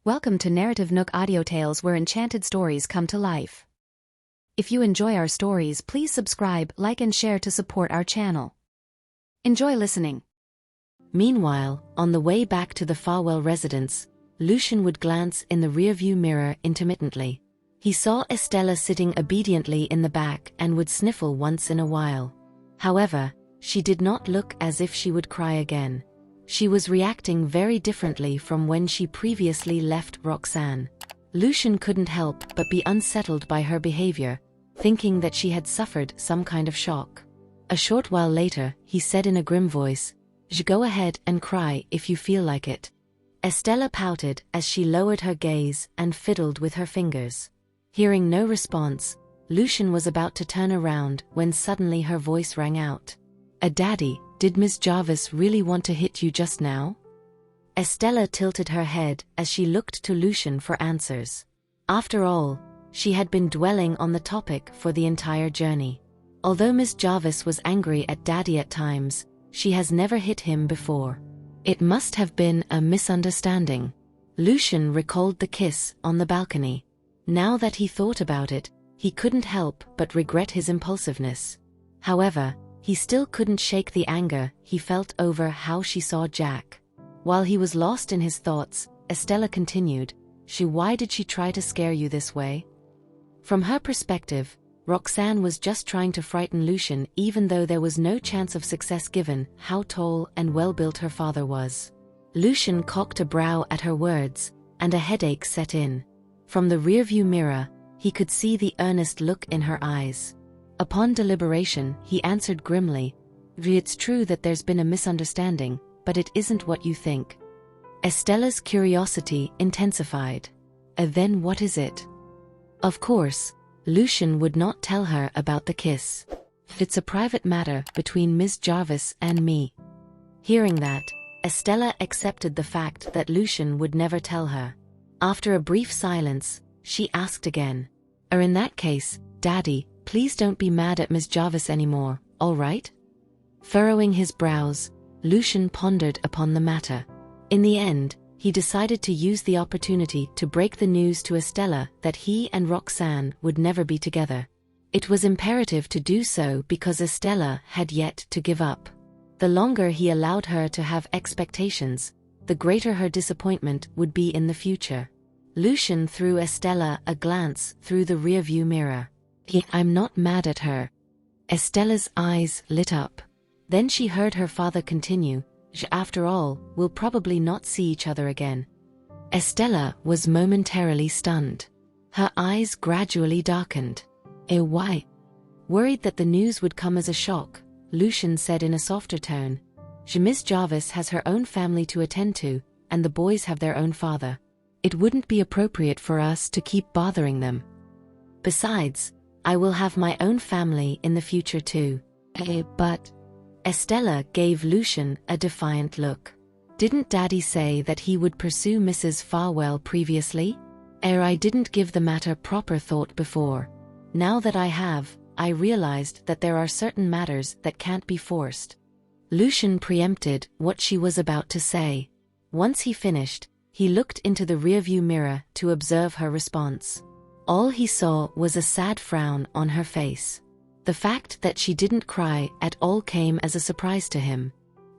Welcome to NarrativeNook audio tales where enchanted stories come to life. If you enjoy our stories, please subscribe, like and share to support our channel. Enjoy listening. Meanwhile, on the way back to the Farwell residence, Lucian would glance in the rearview mirror intermittently. He saw Estella sitting obediently in the back and would sniffle once in a while. However, she did not look as if she would cry again. She was reacting very differently from when she previously left Roxanne. Lucian couldn't help but be unsettled by her behavior, thinking that she had suffered some kind of shock. A short while later, he said in a grim voice, "Go ahead and cry if you feel like it." Estella pouted as she lowered her gaze and fiddled with her fingers. Hearing no response, Lucian was about to turn around when suddenly her voice rang out. "Daddy, did Miss Jarvis really want to hit you just now?" Estella tilted her head as she looked to Lucian for answers. After all, she had been dwelling on the topic for the entire journey. Although Miss Jarvis was angry at Daddy at times, she has never hit him before. It must have been a misunderstanding. Lucian recalled the kiss on the balcony. Now that he thought about it, he couldn't help but regret his impulsiveness. However, he still couldn't shake the anger he felt over how she saw Jack. While he was lost in his thoughts, Estella continued, Why did she try to scare you this way?" From her perspective, Roxanne was just trying to frighten Lucian, even though there was no chance of success given how tall and well-built her father was. Lucian cocked a brow at her words, and a headache set in. From the rearview mirror, he could see the earnest look in her eyes. Upon deliberation, he answered grimly, "It's true that there's been a misunderstanding, but it isn't what you think." Estella's curiosity intensified. Then what is it?" Of course, Lucian would not tell her about the kiss. "It's a private matter between Miss Jarvis and me." Hearing that, Estella accepted the fact that Lucian would never tell her. After a brief silence, she asked again, In that case, Daddy, please don't be mad at Miss Jarvis anymore, all right?" Furrowing his brows, Lucian pondered upon the matter. In the end, he decided to use the opportunity to break the news to Estella that he and Roxanne would never be together. It was imperative to do so because Estella had yet to give up. The longer he allowed her to have expectations, the greater her disappointment would be in the future. Lucian threw Estella a glance through the rearview mirror. "I'm not mad at her." Estella's eyes lit up. Then she heard her father continue, "After all, we'll probably not see each other again." Estella was momentarily stunned. Her eyes gradually darkened. Why?" Worried that the news would come as a shock, Lucian said in a softer tone, "Miss Jarvis has her own family to attend to, and the boys have their own father. It wouldn't be appropriate for us to keep bothering them. Besides, I will have my own family in the future too." But..." Estella gave Lucian a defiant look. "Didn't Daddy say that he would pursue Mrs. Farwell previously?" I didn't give the matter proper thought before. Now that I have, I realized that there are certain matters that can't be forced." Lucian preempted what she was about to say. Once he finished, he looked into the rearview mirror to observe her response. All he saw was a sad frown on her face. The fact that she didn't cry at all came as a surprise to him.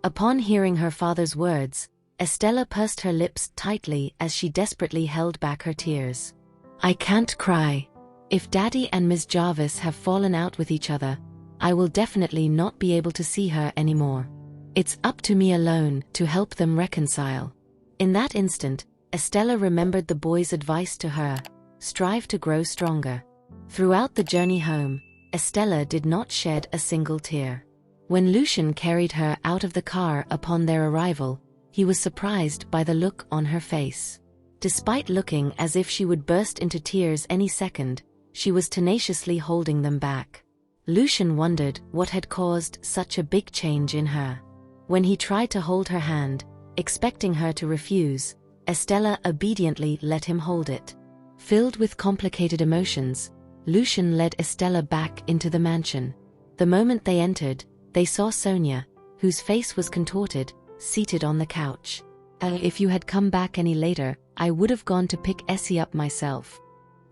Upon hearing her father's words, Estella pursed her lips tightly as she desperately held back her tears. "I can't cry. If Daddy and Miss Jarvis have fallen out with each other, I will definitely not be able to see her anymore. It's up to me alone to help them reconcile." In that instant, Estella remembered the boy's advice to her, strive to grow stronger. Throughout the journey home, Estella did not shed a single tear. When Lucian carried her out of the car upon their arrival, he was surprised by the look on her face. Despite looking as if she would burst into tears any second, she was tenaciously holding them back. Lucian wondered what had caused such a big change in her. When he tried to hold her hand, expecting her to refuse, Estella obediently let him hold it. Filled with complicated emotions, Lucian led Estella back into the mansion. The moment they entered, they saw Sonia, whose face was contorted, seated on the couch. "If you had come back any later, I would have gone to pick Essie up myself.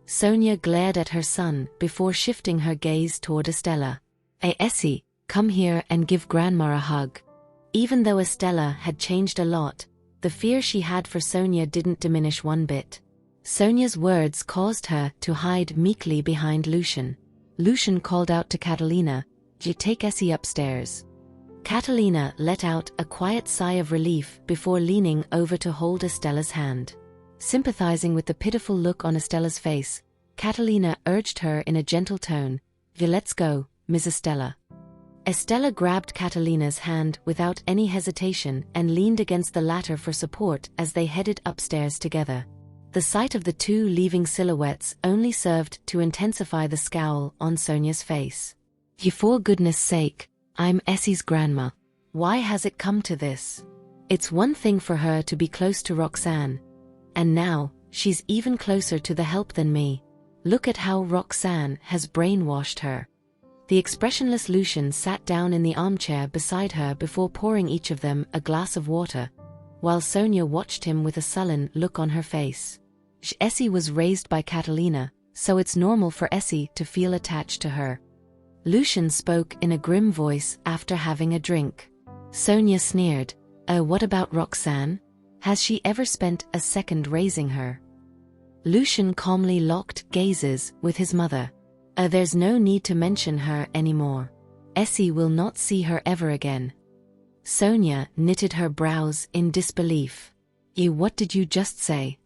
Sonia glared at her son before shifting her gaze toward Estella. Hey Essie, come here and give Grandma a hug. Even though Estella had changed a lot, the fear she had for Sonia didn't diminish one bit. Sonia's words caused her to hide meekly behind Lucian. Lucian called out to Catalina, "Take Essie upstairs." Catalina let out a quiet sigh of relief before leaning over to hold Estella's hand. Sympathizing with the pitiful look on Estella's face, Catalina urged her in a gentle tone, "Let's go, Miss Estella." Estella grabbed Catalina's hand without any hesitation and leaned against the latter for support as they headed upstairs together. The sight of the two leaving silhouettes only served to intensify the scowl on Sonia's face. For goodness sake, I'm Essie's grandma. Why has it come to this? It's one thing for her to be close to Roxanne. And now, she's even closer to the help than me. Look at how Roxanne has brainwashed her. The expressionless Lucian sat down in the armchair beside her before pouring each of them a glass of water, while Sonia watched him with a sullen look on her face. Essie was raised by Catalina, so it's normal for Essie to feel attached to her. Lucian spoke in a grim voice after having a drink. Sonia sneered, "What about Roxanne? Has she ever spent a second raising her?" Lucian calmly locked gazes with his mother. There's no need to mention her anymore. Essie will not see her ever again." Sonia knitted her brows in disbelief. What did you just say?"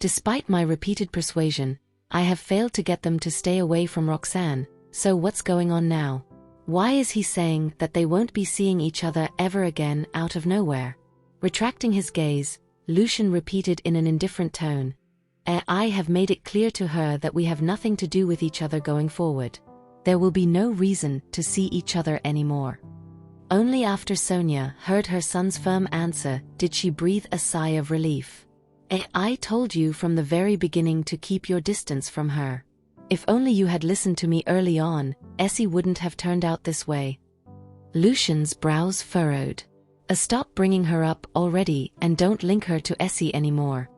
"Despite my repeated persuasion, I have failed to get them to stay away from Roxanne, so what's going on now? Why is he saying that they won't be seeing each other ever again out of nowhere?" Retracting his gaze, Lucian repeated in an indifferent tone, "I have made it clear to her that we have nothing to do with each other going forward. There will be no reason to see each other anymore." Only after Sonia heard her son's firm answer did she breathe a sigh of relief. "I told you from the very beginning to keep your distance from her. If only you had listened to me early on, Essie wouldn't have turned out this way." Lucian's brows furrowed. "Stop bringing her up already and don't link her to Essie anymore."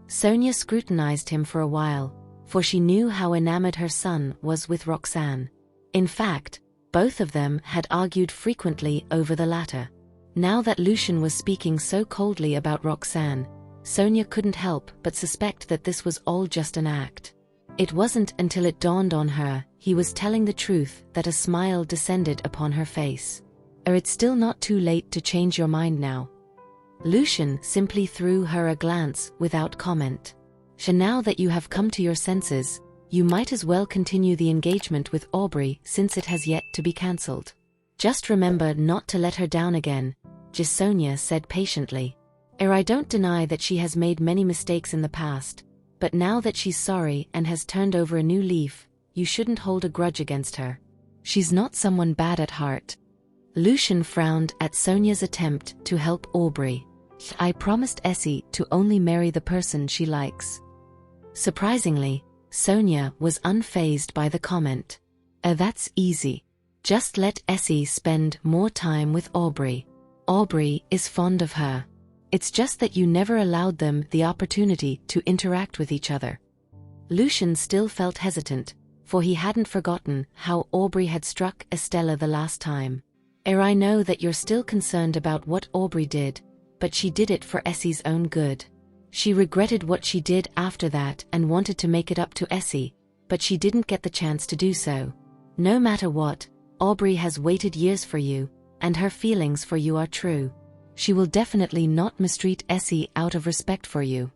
Sonia scrutinized him for a while, for she knew how enamored her son was with Roxanne. In fact, both of them had argued frequently over the latter. Now that Lucian was speaking so coldly about Roxanne, Sonia couldn't help but suspect that this was all just an act. It wasn't until it dawned on her he was telling the truth that a smile descended upon her face. "It's still not too late to change your mind now." Lucian simply threw her a glance without comment. "Now that you have come to your senses, you might as well continue the engagement with Aubrey since it has yet to be cancelled. Just remember not to let her down again," Sonia said patiently. "I don't deny that she has made many mistakes in the past, but now that she's sorry and has turned over a new leaf, you shouldn't hold a grudge against her. She's not someone bad at heart." Lucian frowned at Sonia's attempt to help Aubrey. "I promised Essie to only marry the person she likes." Surprisingly, Sonia was unfazed by the comment. That's easy. Just let Essie spend more time with Aubrey. Aubrey is fond of her. It's just that you never allowed them the opportunity to interact with each other." Lucian still felt hesitant, for he hadn't forgotten how Aubrey had struck Estella the last time. "I know that you're still concerned about what Aubrey did, but she did it for Essie's own good. She regretted what she did after that and wanted to make it up to Essie, but she didn't get the chance to do so. No matter what, Aubrey has waited years for you, and her feelings for you are true. She will definitely not mistreat Essie out of respect for you."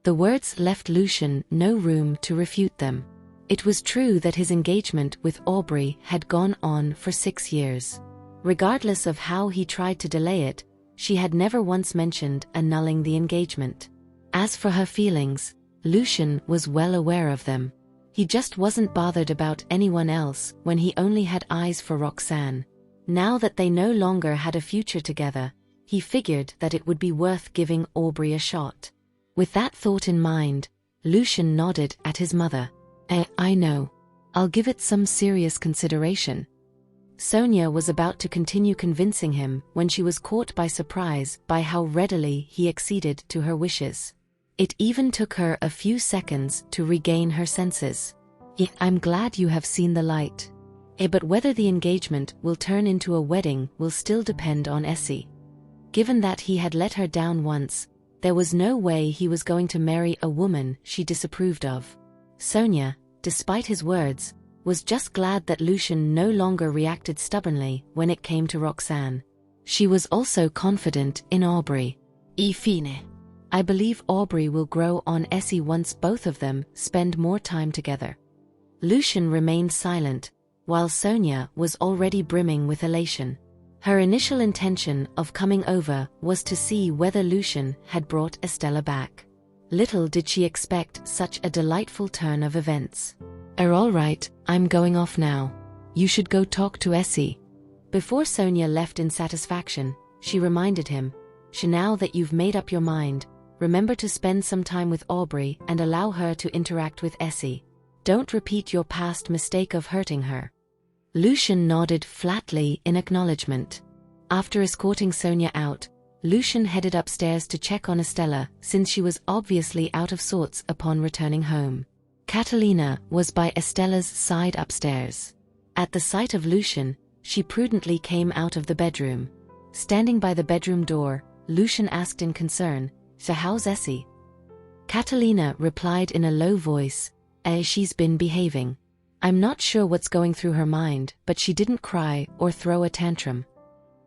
The words left Lucian no room to refute them. It was true that his engagement with Aubrey had gone on for 6 years. Regardless of how he tried to delay it, she had never once mentioned annulling the engagement. As for her feelings, Lucian was well aware of them. He just wasn't bothered about anyone else when he only had eyes for Roxanne. Now that they no longer had a future together, he figured that it would be worth giving Aubrey a shot. With that thought in mind, Lucian nodded at his mother. I know. I'll give it some serious consideration." Sonia was about to continue convincing him when she was caught by surprise by how readily he acceded to her wishes. It even took her a few seconds to regain her senses. I'm glad you have seen the light. But whether the engagement will turn into a wedding will still depend on Essie. Given that he had let her down once, there was no way he was going to marry a woman she disapproved of. Sonia, despite his words, was just glad that Lucian no longer reacted stubbornly when it came to Roxanne. She was also confident in Aubrey. Fine. I believe Aubrey will grow on Essie once both of them spend more time together. Lucian remained silent, while Sonia was already brimming with elation. Her initial intention of coming over was to see whether Lucian had brought Estella back. Little did she expect such a delightful turn of events. All right, I'm going off now. You should go talk to Essie. Before Sonia left in satisfaction, she reminded him, now that you've made up your mind, remember to spend some time with Aubrey and allow her to interact with Essie. Don't repeat your past mistake of hurting her. Lucian nodded flatly in acknowledgement. After escorting Sonia out, Lucian headed upstairs to check on Estella, since she was obviously out of sorts upon returning home. Catalina was by Estella's side upstairs. At the sight of Lucian, she prudently came out of the bedroom. Standing by the bedroom door, Lucian asked in concern, "So how's Essie?" Catalina replied in a low voice, "She's been behaving. I'm not sure what's going through her mind, but she didn't cry or throw a tantrum."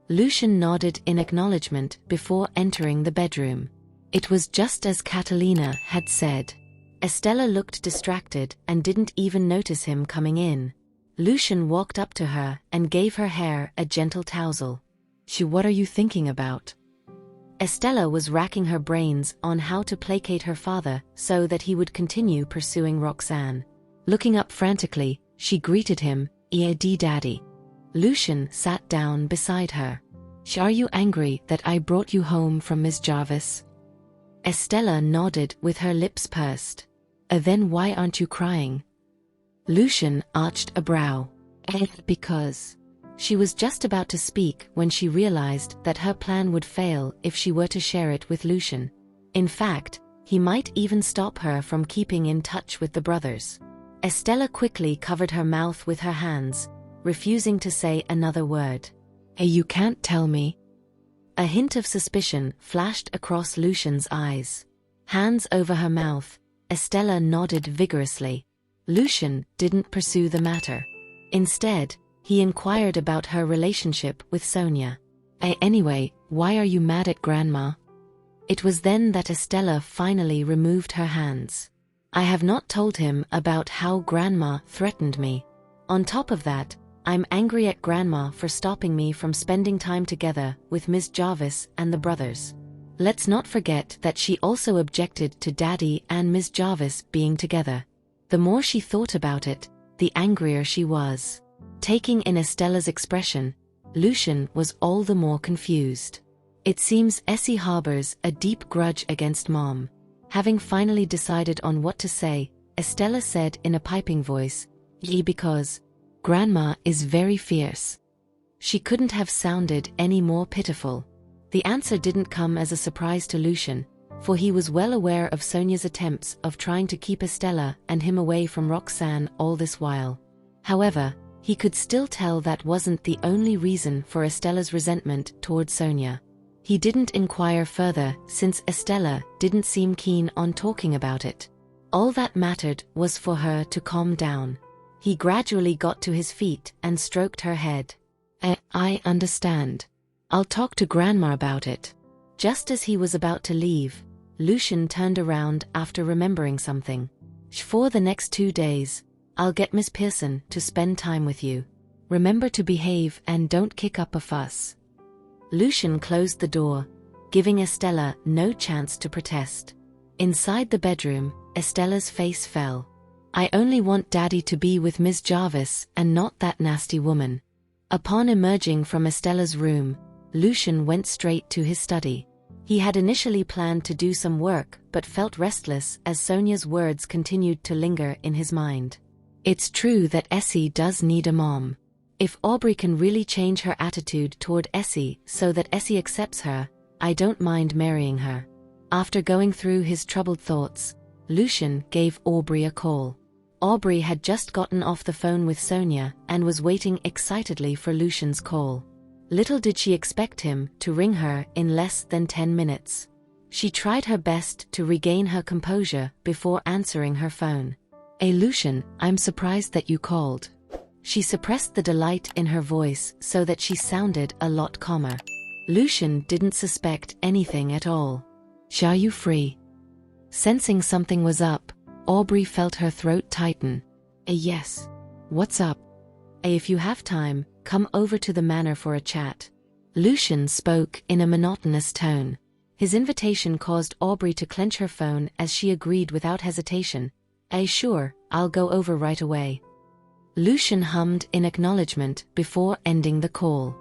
Lucian nodded in acknowledgement before entering the bedroom. It was just as Catalina had said. Estella looked distracted and didn't even notice him coming in. Lucian walked up to her and gave her hair a gentle tousle. What are you thinking about?" Estella was racking her brains on how to placate her father so that he would continue pursuing Roxanne. Looking up frantically, she greeted him, Daddy." Lucian sat down beside her. "Are you angry that I brought you home from Miss Jarvis?" Estella nodded with her lips pursed. Then why aren't you crying?" Lucian arched a brow. Because. She was just about to speak when she realized that her plan would fail if she were to share it with Lucian. In fact, he might even stop her from keeping in touch with the brothers. Estella quickly covered her mouth with her hands, refusing to say another word. You can't tell me?" A hint of suspicion flashed across Lucian's eyes. Hands over her mouth, Estella nodded vigorously. Lucian didn't pursue the matter. Instead, he inquired about her relationship with Sonia. Anyway, why are you mad at Grandma?" It was then that Estella finally removed her hands. "I have not told him about how Grandma threatened me. On top of that, I'm angry at Grandma for stopping me from spending time together with Miss Jarvis and the brothers. Let's not forget that she also objected to Daddy and Miss Jarvis being together." The more she thought about it, the angrier she was. Taking in Estella's expression, Lucian was all the more confused. It seems Essie harbors a deep grudge against Mom. Having finally decided on what to say, Estella said in a piping voice, because Grandma is very fierce." She couldn't have sounded any more pitiful. The answer didn't come as a surprise to Lucian, for he was well aware of Sonia's attempts of trying to keep Estella and him away from Roxanne all this while. However, he could still tell that wasn't the only reason for Estella's resentment toward Sonia. He didn't inquire further since Estella didn't seem keen on talking about it. All that mattered was for her to calm down. He gradually got to his feet and stroked her head. I understand. I'll talk to Grandma about it." Just as he was about to leave, Lucian turned around after remembering something. "For the next 2 days, I'll get Miss Pearson to spend time with you. Remember to behave and don't kick up a fuss." Lucian closed the door, giving Estella no chance to protest. Inside the bedroom, Estella's face fell. "I only want Daddy to be with Miss Jarvis and not that nasty woman." Upon emerging from Estella's room, Lucian went straight to his study. He had initially planned to do some work but felt restless as Sonia's words continued to linger in his mind. It's true that Essie does need a mom. If Aubrey can really change her attitude toward Essie so that Essie accepts her, I don't mind marrying her. After going through his troubled thoughts, Lucian gave Aubrey a call. Aubrey had just gotten off the phone with Sonia and was waiting excitedly for Lucian's call. Little did she expect him to ring her in less than 10 minutes. She tried her best to regain her composure before answering her phone. "Hey Lucian, I'm surprised that you called." She suppressed the delight in her voice so that she sounded a lot calmer. Lucian didn't suspect anything at all. "Are you free?" Sensing something was up, Aubrey felt her throat tighten. Yes. What's up?" If you have time, come over to the manor for a chat." Lucian spoke in a monotonous tone. His invitation caused Aubrey to clench her phone as she agreed without hesitation. Sure, I'll go over right away." Lucian hummed in acknowledgement before ending the call.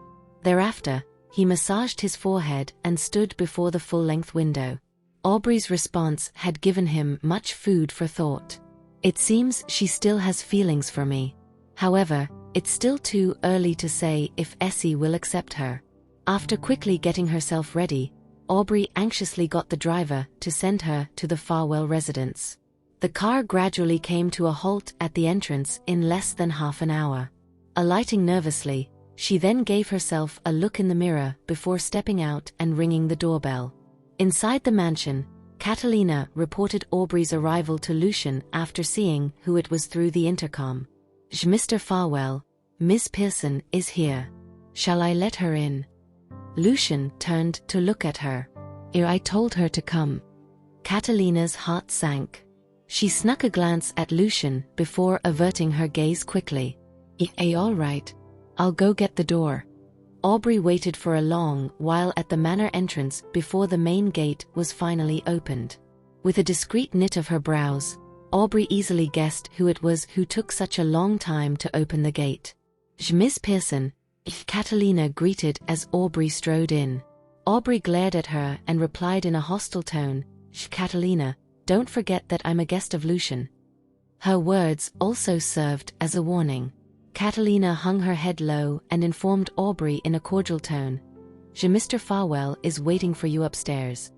Thereafter, he massaged his forehead and stood before the full-length window. Aubrey's response had given him much food for thought. "It seems she still has feelings for me. However, it's still too early to say if Essie will accept her." After quickly getting herself ready, Aubrey anxiously got the driver to send her to the Farwell residence. The car gradually came to a halt at the entrance in less than half an hour. Alighting nervously, she then gave herself a look in the mirror before stepping out and ringing the doorbell. Inside the mansion, Catalina reported Aubrey's arrival to Lucian after seeing who it was through the intercom. "Mr. Farwell, Miss Pearson is here. Shall I let her in?" Lucian turned to look at her. "I told her to come." Catalina's heart sank. She snuck a glance at Lucian before averting her gaze quickly. All right. I'll go get the door." Aubrey waited for a long while at the manor entrance before the main gate was finally opened. With a discreet knit of her brows, Aubrey easily guessed who it was who took such a long time to open the gate. "Miss Pearson," Catalina greeted as Aubrey strode in. Aubrey glared at her and replied in a hostile tone, "Catalina, don't forget that I'm a guest of Lucian." Her words also served as a warning. Catalina hung her head low and informed Aubrey in a cordial tone, "Mr. Farwell is waiting for you upstairs."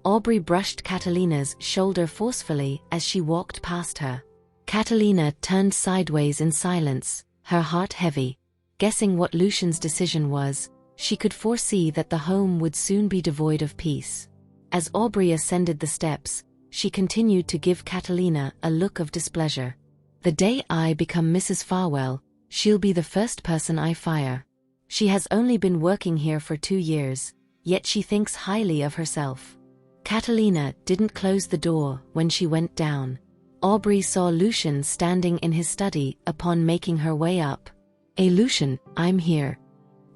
Aubrey brushed Catalina's shoulder forcefully as she walked past her. Catalina turned sideways in silence, her heart heavy. Guessing what Lucian's decision was, she could foresee that the home would soon be devoid of peace. As Aubrey ascended the steps, she continued to give Catalina a look of displeasure. "The day I become Mrs. Farwell, she'll be the first person I fire. She has only been working here for 2 years, yet she thinks highly of herself." Catalina didn't close the door when she went down. Aubrey saw Lucian standing in his study upon making her way up. Lucian, I'm here."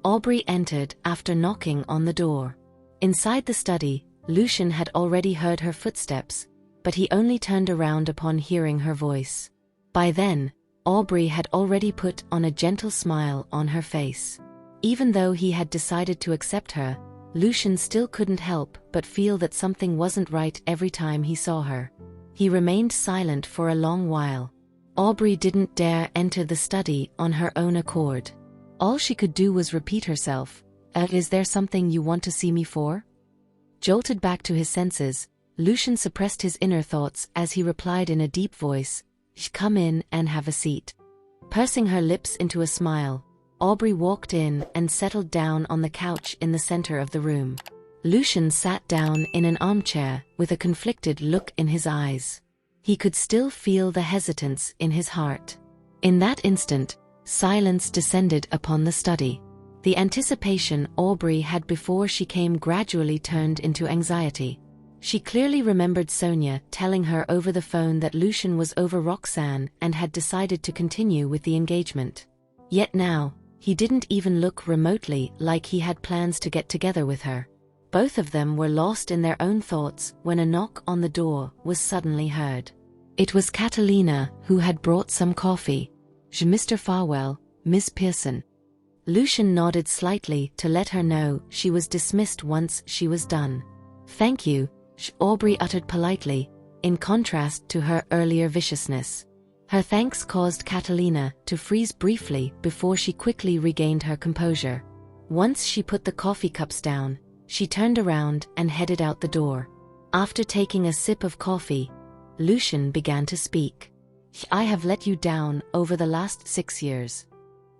Aubrey entered after knocking on the door. Inside the study, Lucian had already heard her footsteps, but he only turned around upon hearing her voice. By then, Aubrey had already put on a gentle smile on her face. Even though he had decided to accept her, Lucian still couldn't help but feel that something wasn't right every time he saw her. He remained silent for a long while. Aubrey didn't dare enter the study on her own accord. All she could do was repeat herself, "Is there something you want to see me for?" Jolted back to his senses, Lucian suppressed his inner thoughts as he replied in a deep voice, "Come in and have a seat." Pursing her lips into a smile, Aubrey walked in and settled down on the couch in the center of the room. Lucian sat down in an armchair with a conflicted look in his eyes. He could still feel the hesitance in his heart. In that instant, silence descended upon the study. The anticipation Aubrey had before she came gradually turned into anxiety. She clearly remembered Sonia telling her over the phone that Lucian was over Roxanne and had decided to continue with the engagement. Yet now, he didn't even look remotely like he had plans to get together with her. Both of them were lost in their own thoughts when a knock on the door was suddenly heard. It was Catalina who had brought some coffee. "Mr. Farwell, Miss Pearson." Lucian nodded slightly to let her know she was dismissed once she was done. "Thank you," Aubrey uttered politely, in contrast to her earlier viciousness. Her thanks caused Catalina to freeze briefly before she quickly regained her composure. Once she put the coffee cups down, she turned around and headed out the door. After taking a sip of coffee, Lucian began to speak. I have let you down over the last 6 years.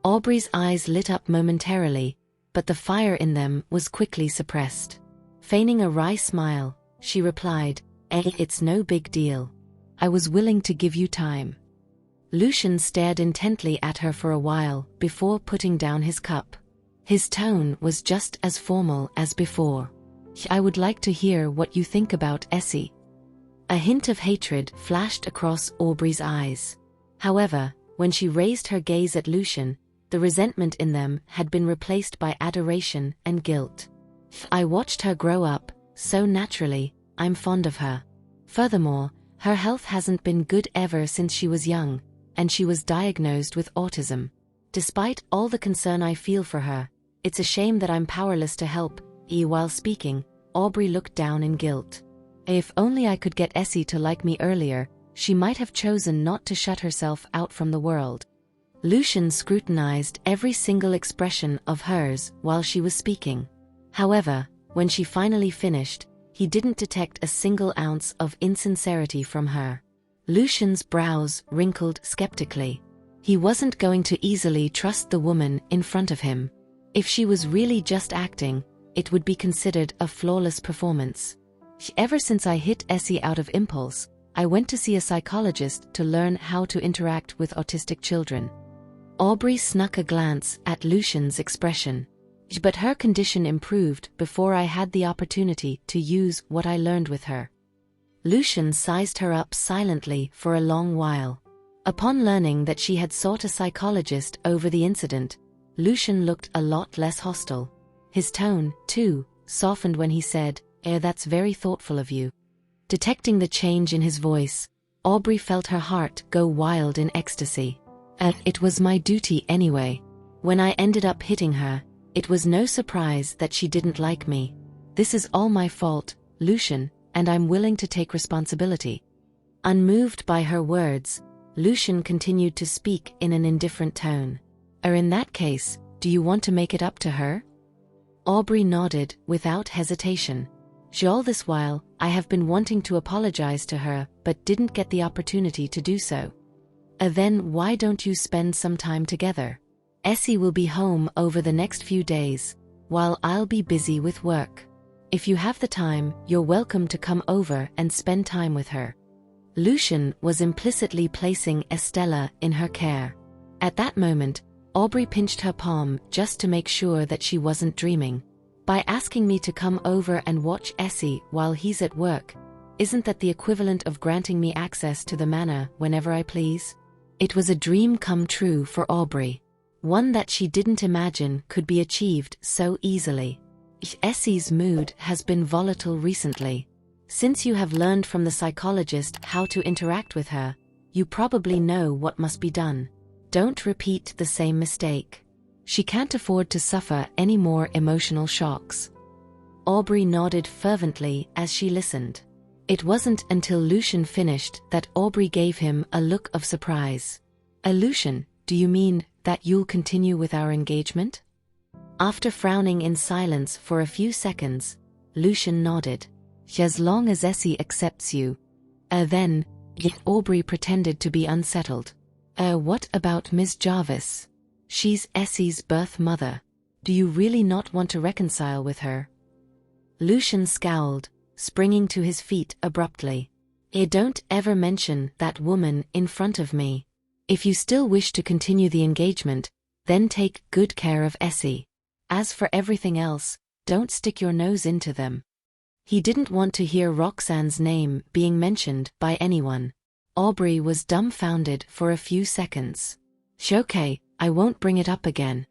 Aubrey's eyes lit up momentarily, but the fire in them was quickly suppressed. Feigning a wry smile, she replied, It's no big deal. I was willing to give you time. Lucian stared intently at her for a while before putting down his cup. His tone was just as formal as before. I would like to hear what you think about Essie. A hint of hatred flashed across Aubrey's eyes. However, when she raised her gaze at Lucian, the resentment in them had been replaced by adoration and guilt. I watched her grow up, so naturally, I'm fond of her. Furthermore, her health hasn't been good ever since she was young, and she was diagnosed with autism. Despite all the concern I feel for her, it's a shame that I'm powerless to help. While speaking, Aubrey looked down in guilt. If only I could get Essie to like me earlier, she might have chosen not to shut herself out from the world. Lucian scrutinized every single expression of hers while she was speaking. However, when she finally finished, he didn't detect a single ounce of insincerity from her. Lucian's brows wrinkled skeptically. He wasn't going to easily trust the woman in front of him. If she was really just acting, it would be considered a flawless performance. Ever since I hit Essie out of impulse, I went to see a psychologist to learn how to interact with autistic children. Aubrey snuck a glance at Lucian's expression. But her condition improved before I had the opportunity to use what I learned with her. Lucian sized her up silently for a long while. Upon learning that she had sought a psychologist over the incident, Lucian looked a lot less hostile. His tone, too, softened when he said, That's very thoughtful of you. Detecting the change in his voice, Aubrey felt her heart go wild in ecstasy. It was my duty anyway. When I ended up hitting her, it was no surprise that she didn't like me. This is all my fault, Lucian, and I'm willing to take responsibility. Unmoved by her words, Lucian continued to speak in an indifferent tone. In that case, do you want to make it up to her? Aubrey nodded without hesitation. All this while, I have been wanting to apologize to her but didn't get the opportunity to do so. Then why don't you spend some time together? Essie will be home over the next few days, while I'll be busy with work. If you have the time, you're welcome to come over and spend time with her. Lucian was implicitly placing Estella in her care. At that moment, Aubrey pinched her palm just to make sure that she wasn't dreaming. By asking me to come over and watch Essie while he's at work, isn't that the equivalent of granting me access to the manor whenever I please? It was a dream come true for Aubrey. One that she didn't imagine could be achieved so easily. Essie's mood has been volatile recently. Since you have learned from the psychologist how to interact with her, you probably know what must be done. Don't repeat the same mistake. She can't afford to suffer any more emotional shocks. Aubrey nodded fervently as she listened. It wasn't until Lucian finished that Aubrey gave him a look of surprise. Lucian, do you mean that you'll continue with our engagement? After frowning in silence for a few seconds, Lucian nodded. As long as Essie accepts you. Then, Aubrey pretended to be unsettled. What about Miss Jarvis? She's Essie's birth mother. Do you really not want to reconcile with her? Lucian scowled, springing to his feet abruptly. Don't ever mention that woman in front of me. If you still wish to continue the engagement, then take good care of Essie. As for everything else, don't stick your nose into them. He didn't want to hear Roxanne's name being mentioned by anyone. Aubrey was dumbfounded for a few seconds. Okay, I won't bring it up again.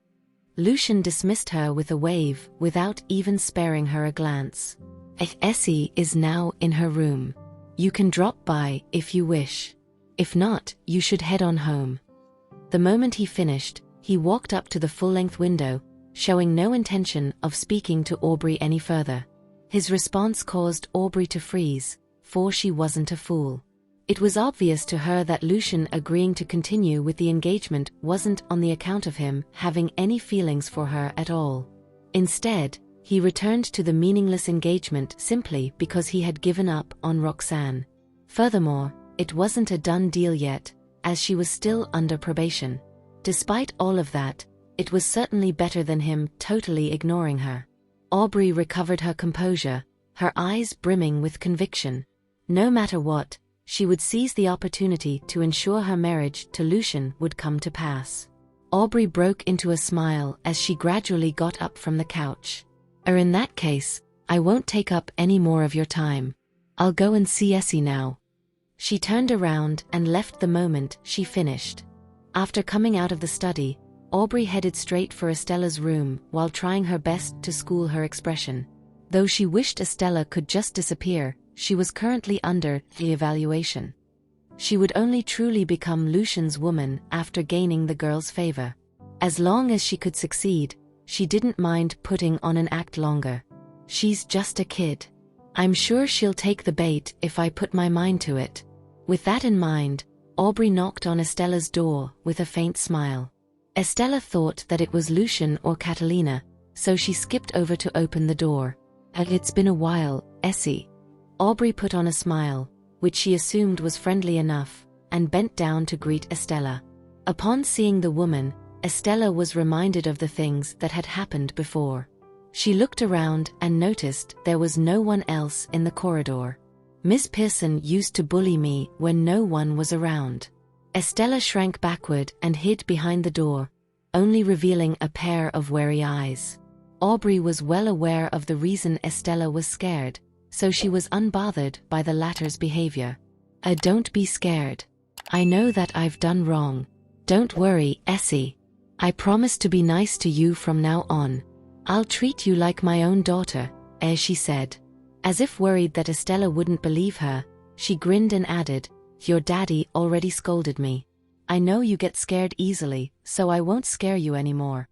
Lucian dismissed her with a wave without even sparing her a glance. Essie is now in her room. You can drop by if you wish. If not, you should head on home. The moment he finished, he walked up to the full-length window, showing no intention of speaking to Aubrey any further. His response caused Aubrey to freeze, for she wasn't a fool. It was obvious to her that Lucian agreeing to continue with the engagement wasn't on the account of him having any feelings for her at all. Instead, He returned to the meaningless engagement simply because he had given up on Roxanne. Furthermore, it wasn't a done deal yet, as she was still under probation. Despite all of that, it was certainly better than him totally ignoring her. Aubrey recovered her composure, her eyes brimming with conviction. No matter what, she would seize the opportunity to ensure her marriage to Lucian would come to pass. Aubrey broke into a smile as she gradually got up from the couch. In that case, I won't take up any more of your time. I'll go and see Essie now." She turned around and left the moment she finished. After coming out of the study, Aubrey headed straight for Estella's room while trying her best to school her expression. Though she wished Estella could just disappear, she was currently under the evaluation. She would only truly become Lucian's woman after gaining the girl's favor. As long as she could succeed, she didn't mind putting on an act longer. She's just a kid. I'm sure she'll take the bait if I put my mind to it. With that in mind, Aubrey knocked on Estella's door with a faint smile. Estella thought that it was Lucian or Catalina, so she skipped over to open the door. "It's been a while, Essie." Aubrey put on a smile, which she assumed was friendly enough, and bent down to greet Estella. Upon seeing the woman, Estella was reminded of the things that had happened before. She looked around and noticed there was no one else in the corridor. "Miss Pearson used to bully me when no one was around." Estella shrank backward and hid behind the door, only revealing a pair of wary eyes. Aubrey was well aware of the reason Estella was scared, so she was unbothered by the latter's behavior. Don't be scared. I know that I've done wrong. Don't worry, Essie. I promise to be nice to you from now on. I'll treat you like my own daughter," she said. As if worried that Estella wouldn't believe her, she grinned and added, "Your daddy already scolded me. I know you get scared easily, so I won't scare you anymore."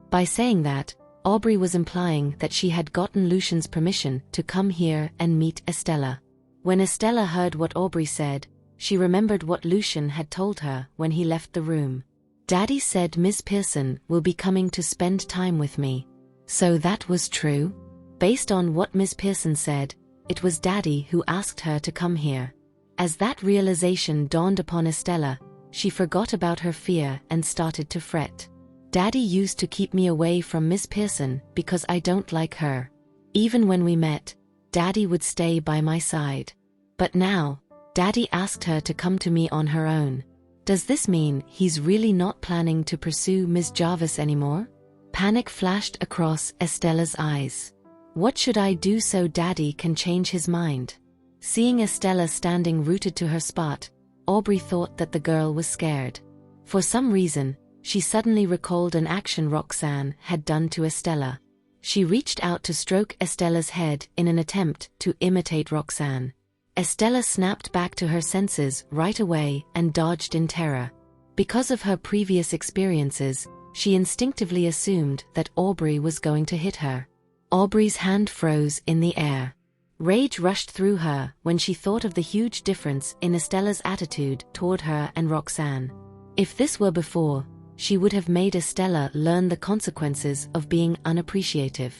By saying that, Aubrey was implying that she had gotten Lucian's permission to come here and meet Estella. When Estella heard what Aubrey said, she remembered what Lucian had told her when he left the room. "Daddy said Miss Pearson will be coming to spend time with me." So that was true? Based on what Miss Pearson said, it was Daddy who asked her to come here. As that realization dawned upon Estella, she forgot about her fear and started to fret. "Daddy used to keep me away from Miss Pearson because I don't like her. Even when we met, Daddy would stay by my side. But now, Daddy asked her to come to me on her own. Does this mean he's really not planning to pursue Miss Jarvis anymore?" Panic flashed across Estella's eyes. What should I do so Daddy can change his mind? Seeing Estella standing rooted to her spot, Aubrey thought that the girl was scared. For some reason, she suddenly recalled an action Roxanne had done to Estella. She reached out to stroke Estella's head in an attempt to imitate Roxanne. Estella snapped back to her senses right away and dodged in terror. Because of her previous experiences, she instinctively assumed that Aubrey was going to hit her. Aubrey's hand froze in the air. Rage rushed through her when she thought of the huge difference in Estella's attitude toward her and Roxanne. If this were before, she would have made Estella learn the consequences of being unappreciative.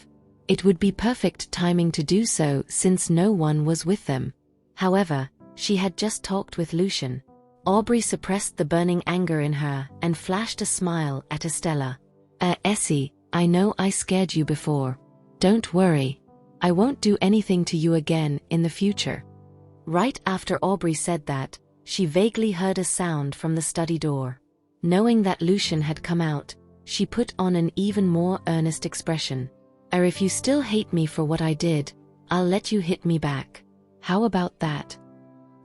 It would be perfect timing to do so since no one was with them. However, she had just talked with Lucian. Aubrey suppressed the burning anger in her and flashed a smile at Estella. Essie, I know I scared you before. Don't worry. I won't do anything to you again in the future." Right after Aubrey said that, she vaguely heard a sound from the study door. Knowing that Lucian had come out, she put on an even more earnest expression. If you still hate me for what I did, I'll let you hit me back. How about that?"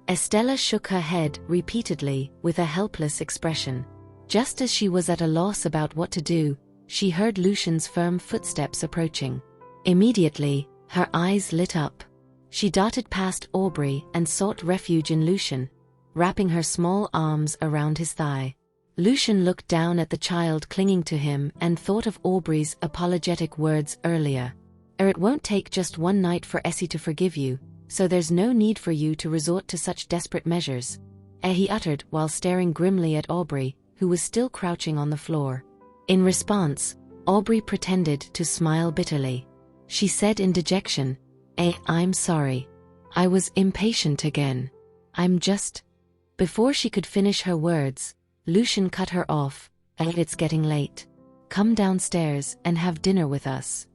Estella shook her head repeatedly with a helpless expression. Just as she was at a loss about what to do, she heard Lucian's firm footsteps approaching. Immediately, her eyes lit up. She darted past Aubrey and sought refuge in Lucian, wrapping her small arms around his thigh. Lucian looked down at the child clinging to him and thought of Aubrey's apologetic words earlier. It won't take just one night for Essie to forgive you, so there's no need for you to resort to such desperate measures," he uttered while staring grimly at Aubrey, who was still crouching on the floor. In response, Aubrey pretended to smile bitterly. she said in dejection. I'm sorry. I was impatient again. I'm just... Before she could finish her words, Lucian cut her off. It's getting late. Come downstairs and have dinner with us.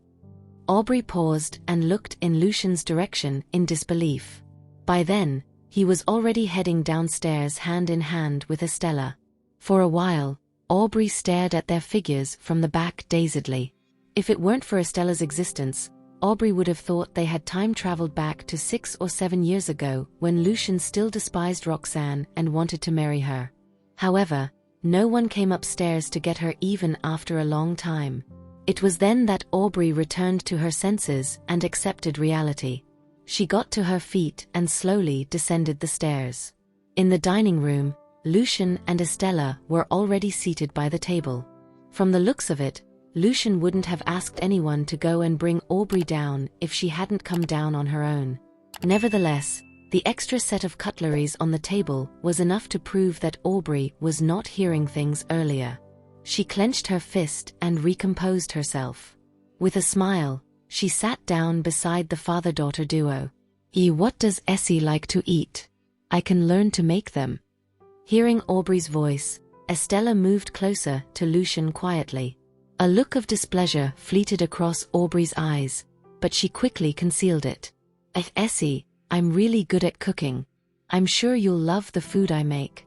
Aubrey paused and looked in Lucian's direction in disbelief. By then, he was already heading downstairs hand in hand with Estella. For a while, Aubrey stared at their figures from the back dazedly. If it weren't for Estella's existence, Aubrey would have thought they had time-traveled back to 6 or 7 years ago when Lucian still despised Roxanne and wanted to marry her. However, no one came upstairs to get her even after a long time. It was then that Aubrey returned to her senses and accepted reality. She got to her feet and slowly descended the stairs. In the dining room, Lucian and Estella were already seated by the table. From the looks of it, Lucian wouldn't have asked anyone to go and bring Aubrey down if she hadn't come down on her own. Nevertheless, the extra set of cutleries on the table was enough to prove that Aubrey was not hearing things earlier. She clenched her fist and recomposed herself. With a smile, she sat down beside the father-daughter duo. What does Essie like to eat? I can learn to make them. Hearing Aubrey's voice, Estella moved closer to Lucian quietly. A look of displeasure fleeted across Aubrey's eyes, but she quickly concealed it. Essie, I'm really good at cooking. I'm sure you'll love the food I make.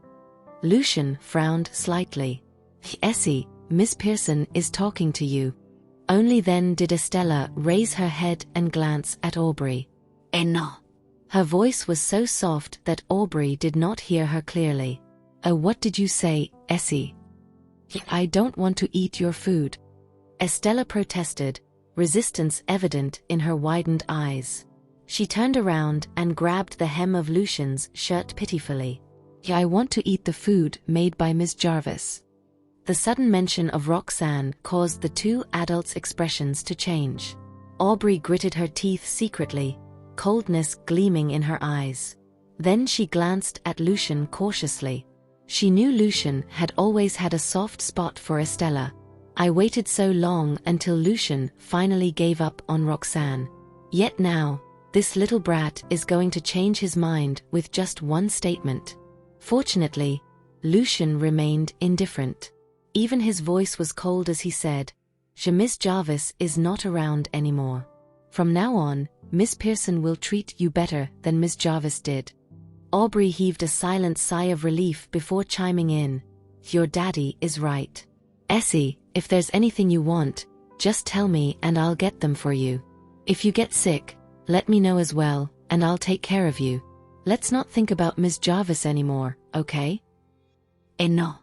Lucian frowned slightly. Essie, Miss Pearson is talking to you. Only then did Estella raise her head and glance at Aubrey. No. Her voice was so soft that Aubrey did not hear her clearly. What did you say, Essie? I don't want to eat your food. Estella protested, resistance evident in her widened eyes. She turned around and grabbed the hem of Lucian's shirt pitifully. I want to eat the food made by Miss Jarvis. The sudden mention of Roxanne caused the two adults' expressions to change. Aubrey gritted her teeth secretly, coldness gleaming in her eyes. Then she glanced at Lucian cautiously. She knew Lucian had always had a soft spot for Estella. I waited so long until Lucian finally gave up on Roxanne. Yet now, this little brat is going to change his mind with just one statement. Fortunately, Lucian remained indifferent. Even his voice was cold as he said, Miss Jarvis is not around anymore. From now on, Miss Pearson will treat you better than Miss Jarvis did. Aubrey heaved a silent sigh of relief before chiming in. Your daddy is right. Essie, if there's anything you want, just tell me and I'll get them for you. If you get sick, let me know as well, and I'll take care of you. Let's not think about Miss Jarvis anymore, okay? No.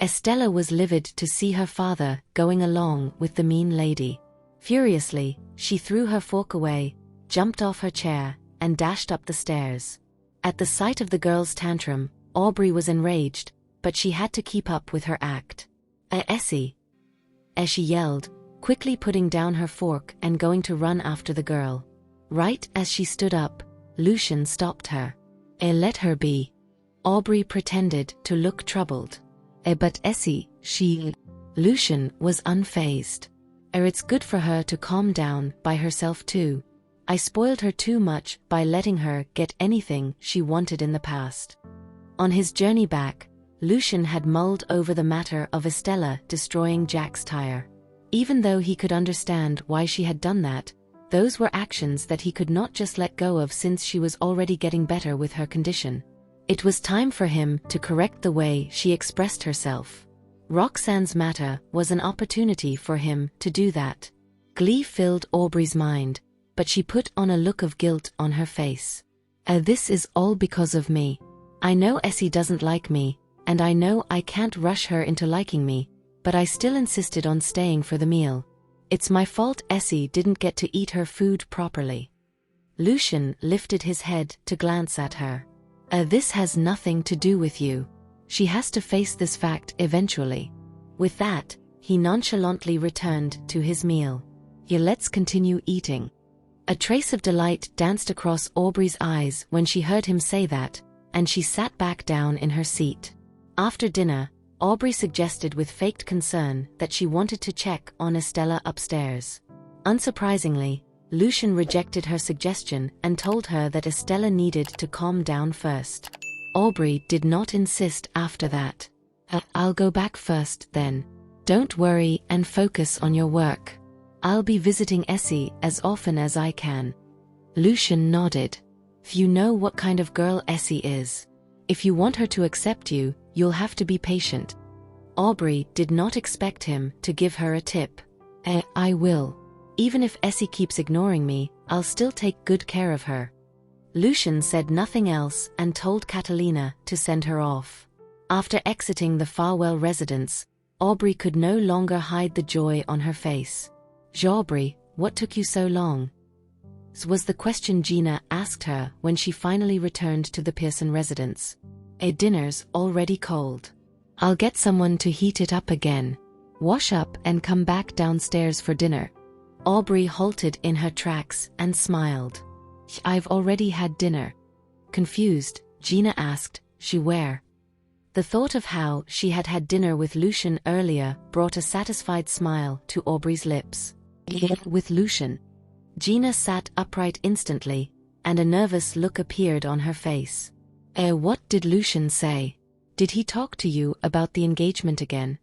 Estella was livid to see her father going along with the mean lady. Furiously, she threw her fork away, jumped off her chair, and dashed up the stairs. At the sight of the girl's tantrum, Aubrey was enraged, but she had to keep up with her act. Essie! As she yelled, quickly putting down her fork and going to run after the girl. Right as she stood up, Lucian stopped her. Let her be. Aubrey pretended to look troubled. But Essie, she... Lucian was unfazed. It's good for her to calm down by herself too. I spoiled her too much by letting her get anything she wanted in the past. On his journey back, Lucian had mulled over the matter of Estella destroying Jack's tire. Even though he could understand why she had done that, those were actions that he could not just let go of since she was already getting better with her condition. It was time for him to correct the way she expressed herself. Roxanne's matter was an opportunity for him to do that. Glee filled Aubrey's mind, but she put on a look of guilt on her face. This is all because of me. I know Essie doesn't like me, and I know I can't rush her into liking me, but I still insisted on staying for the meal. It's my fault Essie didn't get to eat her food properly. Lucian lifted his head to glance at her. This has nothing to do with you. She has to face this fact eventually. With that, he nonchalantly returned to his meal. Let's continue eating. A trace of delight danced across Aubrey's eyes when she heard him say that, and she sat back down in her seat. After dinner, Aubrey suggested with faked concern that she wanted to check on Estella upstairs. Unsurprisingly, Lucian rejected her suggestion and told her that Estella needed to calm down first. Aubrey did not insist after that. I'll go back first, then. Don't worry and focus on your work. I'll be visiting Essie as often as I can. Lucian nodded. You know what kind of girl Essie is. If you want her to accept you, you'll have to be patient. Aubrey did not expect him to give her a tip. I will. Even if Essie keeps ignoring me, I'll still take good care of her. Lucian said nothing else and told Catalina to send her off. After exiting the Farwell residence, Aubrey could no longer hide the joy on her face. Aubrey, what took you so long? Was the question Gina asked her when she finally returned to the Pearson residence. Dinner's already cold. I'll get someone to heat it up again. Wash up and come back downstairs for dinner. Aubrey halted in her tracks and smiled. I've already had dinner. Confused, Gina asked, where? The thought of how she had had dinner with Lucian earlier brought a satisfied smile to Aubrey's lips. With Lucian. Gina sat upright instantly, and a nervous look appeared on her face. What did Lucian say? Did he talk to you about the engagement again?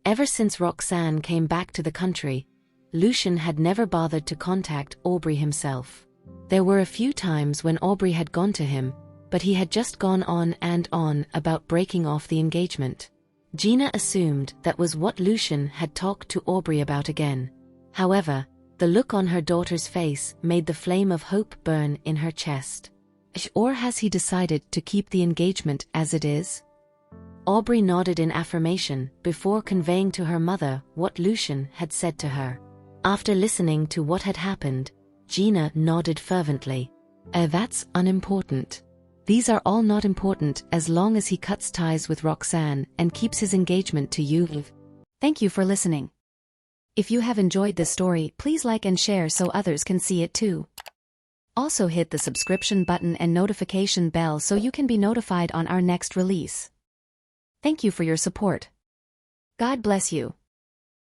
Ever since Roxanne came back to the country, Lucian had never bothered to contact Aubrey himself. There were a few times when Aubrey had gone to him, but he had just gone on and on about breaking off the engagement. Gina assumed that was what Lucian had talked to Aubrey about again. However, the look on her daughter's face made the flame of hope burn in her chest. Or has he decided to keep the engagement as it is? Aubrey nodded in affirmation before conveying to her mother what Lucian had said to her. After listening to what had happened, Gina nodded fervently. That's unimportant. These are all not important as long as he cuts ties with Roxanne and keeps his engagement to you. Thank you for listening. If you have enjoyed this story, please like and share so others can see it too. Also hit the subscription button and notification bell so you can be notified on our next release. Thank you for your support. God bless you.